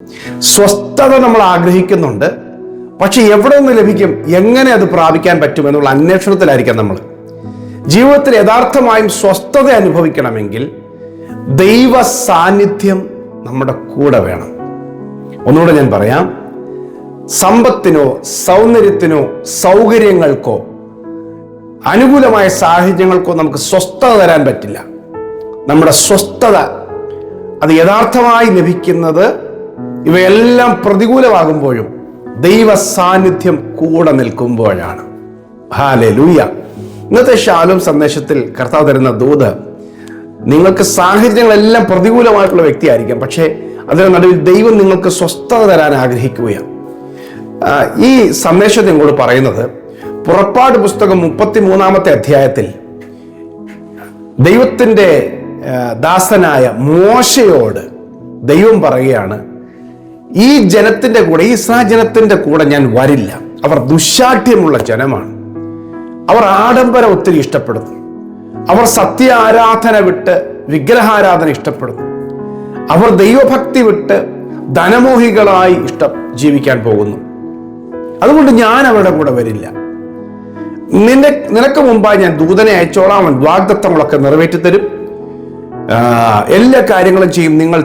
സ്വസ്ഥത നമ്മൾ ആഗ്രഹിക്കുന്നുണ്ട്, പക്ഷെ എവിടെ നിന്ന് ലഭിക്കും, എങ്ങനെ അത് പ്രാപിക്കാൻ പറ്റും എന്നുള്ള അന്വേഷണത്തിലായിരിക്കാം നമ്മൾ. ജീവിതത്തിൽ യഥാർത്ഥമായും സ്വസ്ഥത അനുഭവിക്കണമെങ്കിൽ ദൈവ സാന്നിധ്യം നമ്മുടെ കൂടെ വേണം. ഒന്നുകൂടെ ഞാൻ പറയാം, സമ്പത്തിനോ സൗന്ദര്യത്തിനോ സൗകര്യങ്ങൾക്കോ അനുകൂലമായ സാഹചര്യങ്ങൾക്കോ നമുക്ക് സ്വസ്ഥത തരാൻ പറ്റില്ല. നമ്മുടെ സ്വസ്ഥത അത് യഥാർത്ഥമായി ലഭിക്കുന്നത് ഇവയെല്ലാം പ്രതികൂലമാകുമ്പോഴും ദൈവ സാന്നിധ്യം കൂടെ നിൽക്കുമ്പോഴാണ്. ഹല്ലേലൂയ. ഇന്നത്തെ ശാലോം സന്ദേശത്തിൽ കർത്താവ് തരുന്ന ദൂത്, നിങ്ങൾക്ക് സാഹചര്യങ്ങളെല്ലാം പ്രതികൂലമായിട്ടുള്ള വ്യക്തിയായിരിക്കാം, പക്ഷേ അതിന് നടുവിൽ ദൈവം നിങ്ങൾക്ക് സ്വസ്ഥത തരാൻ ആഗ്രഹിക്കുകയാണ്. ഈ സന്ദേശം നിങ്ങളോട് പറയുന്നത് പുറപ്പാട് പുസ്തകം 33 അധ്യായത്തിൽ ദൈവത്തിൻ്റെ ദാസനായ മോശയോട് ദൈവം പറയുകയാണ്, ഈ ജനത്തിൻ്റെ കൂടെ, ഈ ഇസ്രായേൽ കൂടെ ഞാൻ വരില്ല. അവർ ദുശ്ശാഠ്യമുള്ള ജനമാണ്. അവർ ആഡംബരം ഒത്തിരി ഇഷ്ടപ്പെടുന്നു. അവർ സത്യ ആരാധന വിട്ട് വിഗ്രഹാരാധന ഇഷ്ടപ്പെടുന്നു. അവർ ദൈവഭക്തി വിട്ട് ധനമോഹികളായി ജീവിക്കാൻ പോകുന്നു. അതുകൊണ്ട് ഞാൻ അവരുടെ കൂടെ വരില്ല. നിനക്ക് മുമ്പായി ഞാൻ ദൂതനെ അയച്ചോളാം, അവൻ വാഗ്ദത്തങ്ങളൊക്കെ നിറവേറ്റിത്തരും, എല്ലാ കാര്യങ്ങളും ചെയ്യും, നിങ്ങൾ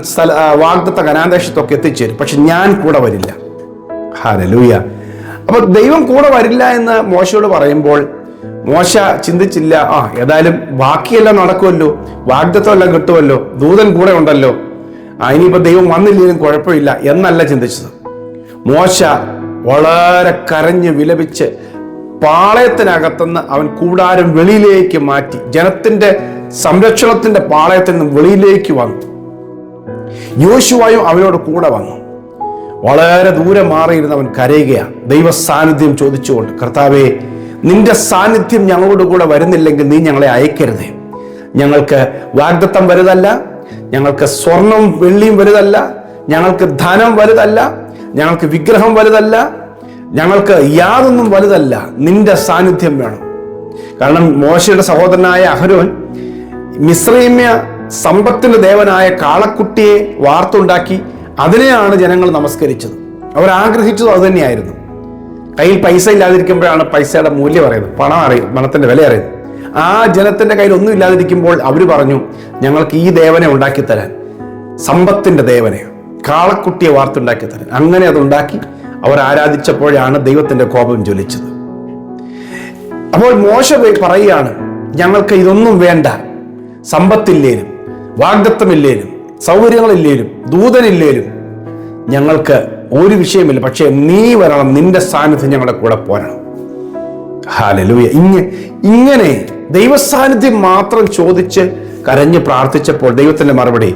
വാഗ്ദത്ത കനാന്തേശത്തൊക്കെ എത്തിച്ചേരും, പക്ഷെ ഞാൻ കൂടെ വരില്ല. ഹല്ലേലൂയ. അപ്പൊ ദൈവം കൂടെ വരില്ല എന്ന് മോശയോട് പറയുമ്പോൾ മോശ ചിന്തിച്ചില്ല, ഏതായാലും ബാക്കിയെല്ലാം നടക്കുമല്ലോ, വാഗ്ദത്തം എല്ലാം കിട്ടുമല്ലോ, ദൂതൻ കൂടെ ഉണ്ടല്ലോ, ഇനിയിപ്പോ ദൈവം വന്നില്ലെങ്കിലും കുഴപ്പമില്ല എന്നല്ല ചിന്തിച്ചത്. മോശ വളരെ കരഞ്ഞ് വിലപിച്ച് പാളയത്തിനകത്തുനിന്ന് അവൻ കൂടാരം വെളിയിലേക്ക് മാറ്റി, ജനത്തിന്റെ സംരക്ഷണത്തിന്റെ പാളയത്തിൽ നിന്ന് വെളിയിലേക്ക് വന്നു. യോശുവയും അവനോട് കൂടെ വന്നു. വളരെ ദൂരെ മാറിയിരുന്ന് അവൻ കരയുകയാണ്, ദൈവ സാന്നിധ്യം ചോദിച്ചുകൊണ്ട്. കർത്താവേ, നിന്റെ സാന്നിധ്യം ഞങ്ങളോട് കൂടെ വരുന്നില്ലെങ്കിൽ നീ ഞങ്ങളെ അയക്കരുതേ. ഞങ്ങൾക്ക് വാഗ്ദത്തം വലുതല്ല, ഞങ്ങൾക്ക് സ്വർണം വെള്ളിയും വലുതല്ല, ഞങ്ങൾക്ക് ധനം വലുതല്ല, ഞങ്ങൾക്ക് വിഗ്രഹം വലുതല്ല, ഞങ്ങൾക്ക് യാതൊന്നും വലുതല്ല, നിന്റെ സാന്നിധ്യം വേണം. കാരണം മോശയുടെ സഹോദരനായ അഹരോൻ മിസ്രൈമ്യ സമ്പത്തിന്റെ ദേവനായ കാളക്കുട്ടിയെ വാർത്തുണ്ടാക്കി അതിനെയാണ് ജനങ്ങൾ നമസ്കരിച്ചത്. അവർ ആഗ്രഹിച്ചത് അതുതന്നെയായിരുന്നു. കയ്യിൽ പൈസ ഇല്ലാതിരിക്കുമ്പോഴാണ് പൈസയുടെ മൂല്യം അറിയുന്നത്, പണത്തിന്റെ വില അറിയുന്നത്. ആ ജനത്തിന്റെ കയ്യിൽ ഒന്നും ഇല്ലാതിരിക്കുമ്പോൾ അവർ പറഞ്ഞു, ഞങ്ങൾക്ക് ഈ ദേവനെ ഉണ്ടാക്കി തരാൻ, സമ്പത്തിന്റെ ദേവനെ, കാളക്കുട്ടിയെ വാർത്തുണ്ടാക്കി തരാൻ. അങ്ങനെ അതുണ്ടാക്കി അവർ ആരാധിച്ചപ്പോഴാണ് ദൈവത്തിന്റെ കോപം ജ്വലിച്ചത്. അപ്പോൾ മോശ പറയുകയാണ്, ഞങ്ങൾക്ക് ഇതൊന്നും വേണ്ട, സമ്പത്തില്ലേലും വാഗ്ദത്തമില്ലേലും സൗകര്യങ്ങളില്ലേലും ദൂതനില്ലേലും ഞങ്ങൾക്ക് ഒരു വിഷയമില്ല, പക്ഷേ നീ വരണം, നിന്റെ സാന്നിധ്യം ഞങ്ങളുടെ കൂടെ പോരണം. ഹല്ലേലൂയ. ഇങ്ങനെ ദൈവസാന്നിധ്യം മാത്രം ചോദിച്ച് കരഞ്ഞ് പ്രാർത്ഥിച്ചപ്പോൾ ദൈവത്തിന്റെ മറുപടി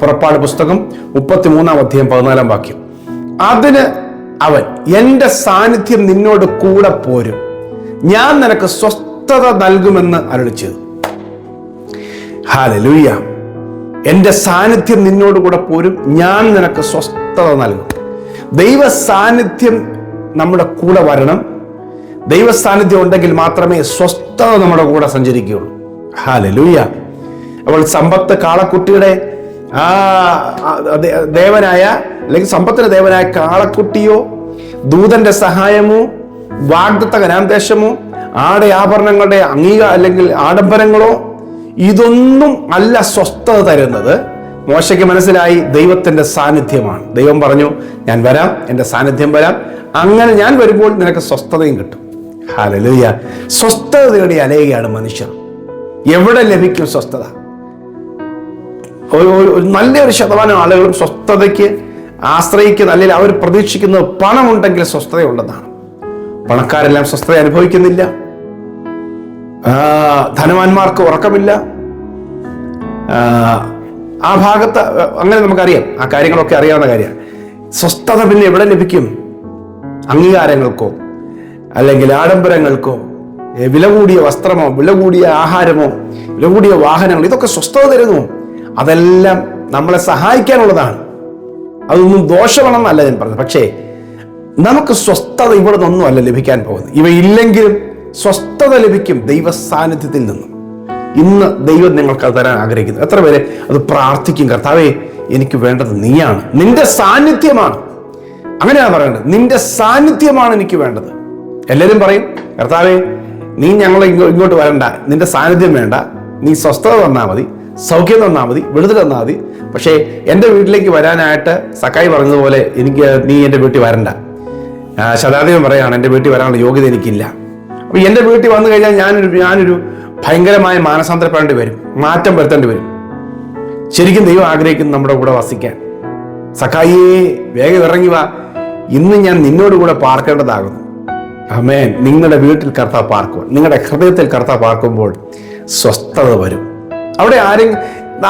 പുറപ്പാട് പുസ്തകം 33 അധ്യായം 14 വാക്യം. അതിന് അവൻ, എന്റെ സാന്നിധ്യം നിന്നോട് കൂടെ പോരും, ഞാൻ നിനക്ക് സ്വസ്ഥത നൽകുമെന്ന് അരുളി ചെയ്തു. ഹല്ലേലൂയ. എന്റെ സാന്നിധ്യം നിന്നോട് കൂടെ പോരും, ഞാൻ നിനക്ക് സ്വസ്ഥത നൽകും. ദൈവ സാന്നിധ്യം നമ്മുടെ കൂടെ വരണം. ദൈവ സാന്നിധ്യം ഉണ്ടെങ്കിൽ മാത്രമേ സ്വസ്ഥത നമ്മുടെ കൂടെ സഞ്ചരിക്കുകയുള്ളൂ. ഹല്ലേലൂയ. അപ്പോൾ സമ്പത്ത് കാളക്കുട്ടിയുടെ ദേവനായ, അല്ലെങ്കിൽ സമ്പത്തിന്റെ ദേവനായ കാളക്കുട്ടിയോ ദൂതന്റെ സഹായമോ വാഗ്ദത്ത കനാന്തേശമോ ആഭരണങ്ങളുടെ അല്ലെങ്കിൽ ആഡംബരങ്ങളോ ഇതൊന്നും അല്ല സ്വസ്ഥത തരുന്നത്. മോശയ്ക്ക് മനസ്സിലായി ദൈവത്തിന്റെ സാന്നിധ്യമാണ്. ദൈവം പറഞ്ഞു, ഞാൻ വരാം, എൻ്റെ സാന്നിധ്യം വരാം, അങ്ങനെ ഞാൻ വരുമ്പോൾ നിനക്ക് സ്വസ്ഥതയും കിട്ടും. ഹല്ലേലൂയ. സ്വസ്ഥത തേടി അലയുകയാണ് മനുഷ്യർ. എവിടെ ലഭിക്കും സ്വസ്ഥത? നല്ലൊരു ശതമാനം ആളുകളും സ്വസ്ഥതയ്ക്ക് ആശ്രയിക്കുന്ന, അല്ലെങ്കിൽ അവർ പ്രതീക്ഷിക്കുന്നത് പണമുണ്ടെങ്കിൽ സ്വസ്ഥതയുള്ളതാണ്. പണക്കാരെല്ലാം സ്വസ്ഥത അനുഭവിക്കുന്നില്ല. ധനവാന്മാർക്ക് ഉറക്കമില്ല. ആ ഭാഗത്ത് അങ്ങനെ നമുക്കറിയാം, ആ കാര്യങ്ങളൊക്കെ അറിയാവുന്ന കാര്യമാണ്. സ്വസ്ഥത പിന്നെ എവിടെ ലഭിക്കും? അംഗീകാരങ്ങൾക്കോ അല്ലെങ്കിൽ ആഡംബരങ്ങൾക്കോ, വില കൂടിയ വസ്ത്രമോ, വില കൂടിയ ആഹാരമോ, വില കൂടിയ വാഹനങ്ങൾ, ഇതൊക്കെ സ്വസ്ഥത തരുന്നു. അതെല്ലാം നമ്മളെ സഹായിക്കാനുള്ളതാണ്. അതൊന്നും ദോഷമാണെന്നല്ല ഞാൻ പറഞ്ഞത്. പക്ഷേ നമുക്ക് സ്വസ്ഥത ഇവിടെ നിന്നൊന്നും അല്ല ലഭിക്കാൻ പോകുന്നത്. ഇവയില്ലെങ്കിലും സ്വസ്ഥത ലഭിക്കും ദൈവ സാന്നിധ്യത്തിൽ നിന്നും. ഇന്ന് ദൈവം നിങ്ങൾക്ക് അത് തരാൻ ആഗ്രഹിക്കുന്നു. എത്ര പേര് അത് പ്രാർത്ഥിക്കും? കർത്താവേ, എനിക്ക് വേണ്ടത് നീയാണ്, നിന്റെ സാന്നിധ്യമാണ്. അങ്ങനെയാണ് പറയേണ്ടത്, നിന്റെ സാന്നിധ്യമാണ് എനിക്ക് വേണ്ടത്. എല്ലാവരും പറയും, കർത്താവേ നീ ഞങ്ങളെ ഇങ്ങോട്ട് വരണ്ട, നിന്റെ സാന്നിധ്യം വേണ്ട, നീ സ്വസ്ഥത തന്നാൽ മതി, സൗഖ്യം തന്നാൽ മതി, വിടുതൽ തന്നാൽ മതി. പക്ഷേ എൻ്റെ വീട്ടിലേക്ക് വരാനായിട്ട് സക്കായി പറഞ്ഞതുപോലെ നീ എൻ്റെ വീട്ടിൽ വരണ്ട. ശതാധിപൻ പറയാണ്, എൻ്റെ വീട്ടിൽ വരാനുള്ള യോഗ്യത എനിക്കില്ല. അപ്പോൾ എൻ്റെ വീട്ടിൽ വന്നു കഴിഞ്ഞാൽ ഞാനൊരു ഭയങ്കരമായ മാനസാന്തരപ്പെടേണ്ടി വരും, മാറ്റം വരുത്തേണ്ടി വരും. ശരിക്കും ദൈവം ആഗ്രഹിക്കുന്നു നമ്മുടെ കൂടെ വസിക്കാൻ. സക്കായിയെ വേഗം ഇറങ്ങി വാ, ഇന്ന് ഞാൻ നിന്നോട് കൂടെ പാർക്കേണ്ടതാകുന്നു. ആമേൻ. നിങ്ങളുടെ വീട്ടിൽ കർത്താവ് പാർക്കുമ്പോൾ, നിങ്ങളുടെ ഹൃദയത്തിൽ കർത്താവ് പാർക്കുമ്പോൾ സ്വസ്ഥത വരും. അവിടെ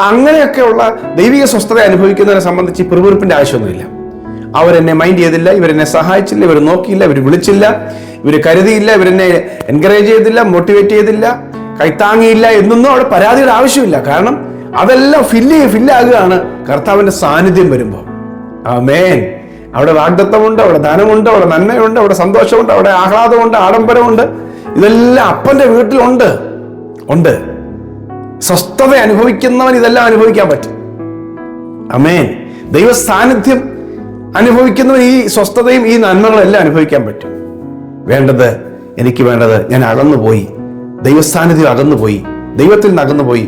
അങ്ങനെയൊക്കെയുള്ള ദൈവിക സ്വസ്ഥത അനുഭവിക്കുന്നതിനെ സംബന്ധിച്ച് പിറുപിറുപ്പിന്റെ ആവശ്യമൊന്നുമില്ല. അവരെന്നെ മൈൻഡ് ചെയ്തില്ല, ഇവരെന്നെ സഹായിച്ചില്ല, ഇവർ നോക്കിയില്ല, ഇവർ വിളിച്ചില്ല, ഇവർ കരുതിയില്ല, ഇവരെന്നെ എൻകറേജ് ചെയ്തില്ല, മോട്ടിവേറ്റ് ചെയ്തില്ല, കൈത്താങ്ങിയില്ല എന്നൊന്നും അവിടെ പരാതിയുടെ ആവശ്യമില്ല. കാരണം അതെല്ലാം ഫില്ലാകുകയാണ് കർത്താവിന്റെ സാന്നിധ്യം വരുമ്പോൾ. ആമേൻ. അവിടെ വാഗ്ദത്തമുണ്ട്, അവിടെ ധനമുണ്ട്, അവിടെ നന്മയുണ്ട്, അവിടെ സന്തോഷമുണ്ട്, അവിടെ ആഹ്ലാദമുണ്ട്, ആഡംബരമുണ്ട്. ഇതെല്ലാം അപ്പന്റെ വീട്ടിലുണ്ട്. സ്വസ്ഥത അനുഭവിക്കുന്നവൻ ഇതെല്ലാം അനുഭവിക്കാൻ പറ്റും. ആമേൻ. ദൈവ സാന്നിധ്യം അനുഭവിക്കുന്നവൻ ഈ സ്വസ്ഥതയും ഈ നന്മകളെല്ലാം അനുഭവിക്കാൻ പറ്റും. എനിക്ക് വേണ്ടത് ഞാൻ അകന്നുപോയി, ദൈവസാന്നിധ്യം അകന്നുപോയി, ദൈവത്തിൽ നിന്ന് അകന്നുപോയി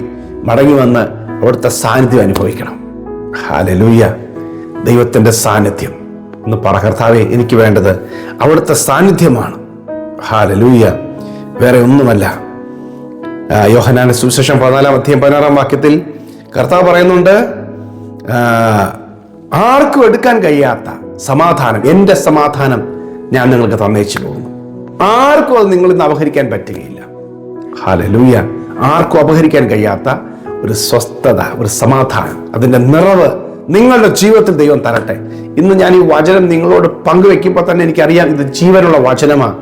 മടങ്ങി വന്ന് അവിടുത്തെ സാന്നിധ്യം അനുഭവിക്കണം. ഹല്ലേലൂയ. ദൈവത്തിന്റെ സാന്നിധ്യം ഒന്ന് പറ, കർത്താവേ എനിക്ക് വേണ്ടത് അവിടുത്തെ സാന്നിധ്യമാണ്. ഹല്ലേലൂയ. വേറെ ഒന്നുമല്ല. യോഹന്നാന്റെ സുവിശേഷം 14:16 കർത്താവ് പറയുന്നുണ്ട്, ആർക്കും എടുക്കാൻ കഴിയാത്ത സമാധാനം, എൻ്റെ സമാധാനം ഞാൻ നിങ്ങൾക്ക് തന്നേച്ചു പോകുന്നു. ആർക്കും അത് നിങ്ങളിൽ നിന്ന് അപഹരിക്കാൻ പറ്റുകയില്ല. ഹല്ലേലൂയ. ആർക്കും അപഹരിക്കാൻ കഴിയാത്ത ഒരു സ്വസ്ഥത, ഒരു സമാധാനം, അതിൻ്റെ നിറവ് നിങ്ങളുടെ ജീവിതത്തിൽ ദൈവം തരട്ടെ. ഇന്ന് ഞാൻ ഈ വചനം നിങ്ങളോട് പങ്കുവെക്കുമ്പോൾ തന്നെ എനിക്കറിയാം ഇത് ജീവനുള്ള വചനമാണ്.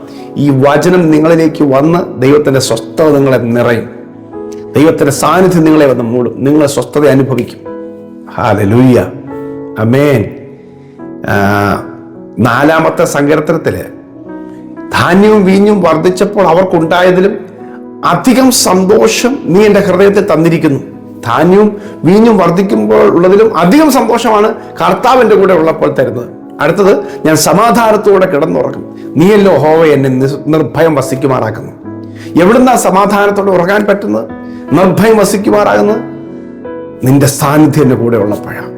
ഈ വചനം നിങ്ങളിലേക്ക് വന്ന് ദൈവത്തിൻ്റെ സ്വസ്ഥത നിങ്ങളെ നിറയും, ദൈവത്തിൻ്റെ സാന്നിധ്യം നിങ്ങളെ വന്ന് മൂടും, നിങ്ങൾ സ്വസ്ഥത അനുഭവിക്കും. ഹല്ലേലൂയ. ആമേൻ. 4-ാമത്തെ സങ്കീർത്തനത്തില് ധാന്യവും വീഞ്ഞും വർദ്ധിച്ചപ്പോൾ അവർക്കുണ്ടായതിലും അധികം സന്തോഷം നീ എൻ്റെ ഹൃദയത്തിൽ തന്നിരിക്കുന്നു. ധാന്യവും വീഞ്ഞും വർദ്ധിക്കുമ്പോൾ ഉള്ളതിലും അധികം സന്തോഷമാണ് കർത്താവിൻ്റെ കൂടെ ഉള്ളപ്പോൾ തരുന്നത്. അടുത്തത്, ഞാൻ സമാധാനത്തോടെ കിടന്നുറങ്ങും. നീയല്ലോ യഹോവ എന്നെ നിർഭയം വസിക്കുമാറാക്കുന്നു. എവിടുന്നാ സമാധാനത്തോടെ ഉറങ്ങാൻ പറ്റുന്നത്, നിർഭയം വസിക്കുമാറാകുന്നത്? നിന്റെ സാന്നിധ്യം എൻ്റെ കൂടെ ഉള്ളപ്പോഴാണ്.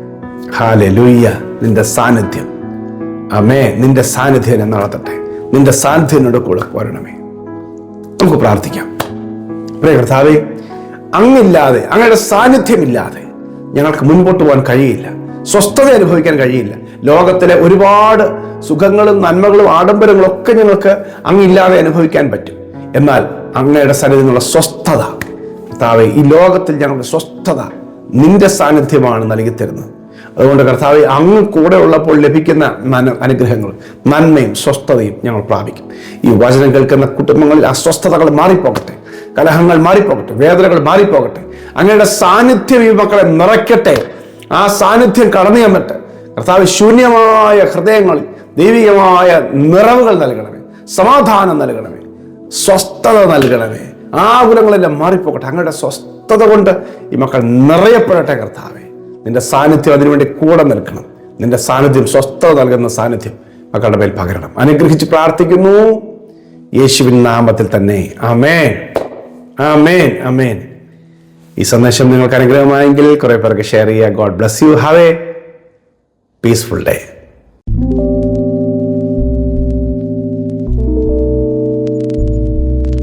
ഹല്ലേലൂയ. നിന്റെ സാന്നിധ്യം, ആമേൻ. നിന്റെ സാന്നിധ്യം എന്നെ നടത്തട്ടെ, നിന്റെ സാന്നിധ്യം എന്നോട് കൂടെ പോരണമേ. നമുക്ക് പ്രാർത്ഥിക്കാം. പ്രിയ കർത്താവേ, അങ്ങില്ലാതെ, അങ്ങയുടെ സാന്നിധ്യമില്ലാതെ ഞങ്ങൾക്ക് മുൻപോട്ട് പോകാൻ കഴിയില്ല, സ്വസ്ഥത അനുഭവിക്കാൻ കഴിയില്ല. ലോകത്തിലെ ഒരുപാട് സുഖങ്ങളും നന്മകളും ആഡംബരങ്ങളും ഒക്കെ ഞങ്ങൾക്ക് അങ്ങില്ലാതെ അനുഭവിക്കാൻ പറ്റും. എന്നാൽ അങ്ങയുടെ സന്നിധിയിൽ നിന്നുള്ള സ്വസ്ഥത കർത്താവേ, ഈ ലോകത്തിൽ ഞങ്ങളുടെ സ്വസ്ഥത നിന്റെ സാന്നിധ്യമാണ് നൽകി തരുന്നത്. അതുകൊണ്ട് കർത്താവേ, അങ്ങ് കൂടെ ഉള്ളപ്പോൾ ലഭിക്കുന്ന അനുഗ്രഹങ്ങളും നന്മയും സ്വസ്ഥതയും ഞങ്ങൾ പ്രാപിക്കും. ഈ വചനം കേൾക്കുന്ന കുടുംബങ്ങളിൽ അസ്വസ്ഥതകൾ മാറിപ്പോകട്ടെ, കലഹങ്ങൾ മാറിപ്പോകട്ടെ, വേദനകൾ മാറിപ്പോകട്ടെ. അങ്ങയുടെ സാന്നിധ്യം ഈ മക്കളെ നിറയ്ക്കട്ടെ. ആ സാന്നിധ്യം കടന്നു ചെന്നിട്ട് കർത്താവ് ശൂന്യമായ ഹൃദയങ്ങളിൽ ദൈവികമായ നിറവുകൾ നൽകണമേ, സമാധാനം നൽകണമേ, സ്വസ്ഥത നൽകണമേ. ആകുലങ്ങളെല്ലാം മാറിപ്പോകട്ടെ. അങ്ങയുടെ സ്വസ്ഥത കൊണ്ട് ഈ മക്കൾ നിറയപ്പെടട്ടെ. കർത്താവേ, നിന്റെ സാന്നിധ്യം അതിനുവേണ്ടി കൂടെ നിൽക്കണം. നിന്റെ സാന്നിധ്യം, സ്വസ്ഥത നൽകുന്ന സാന്നിധ്യം മക്കളുടെ മേൽ പകരണം. അനുഗ്രഹിച്ച് പ്രാർത്ഥിക്കുന്നു യേശുവിൻ നാമത്തിൽ തന്നെ. ആമേൻ, ആമേൻ, ആമേൻ. ഈ സന്ദേശം നിങ്ങൾക്ക് അനുഗ്രഹമായെങ്കിൽ കുറെ പേർക്ക് ഷെയർ ചെയ്യുക. God bless you. Have A peaceful day.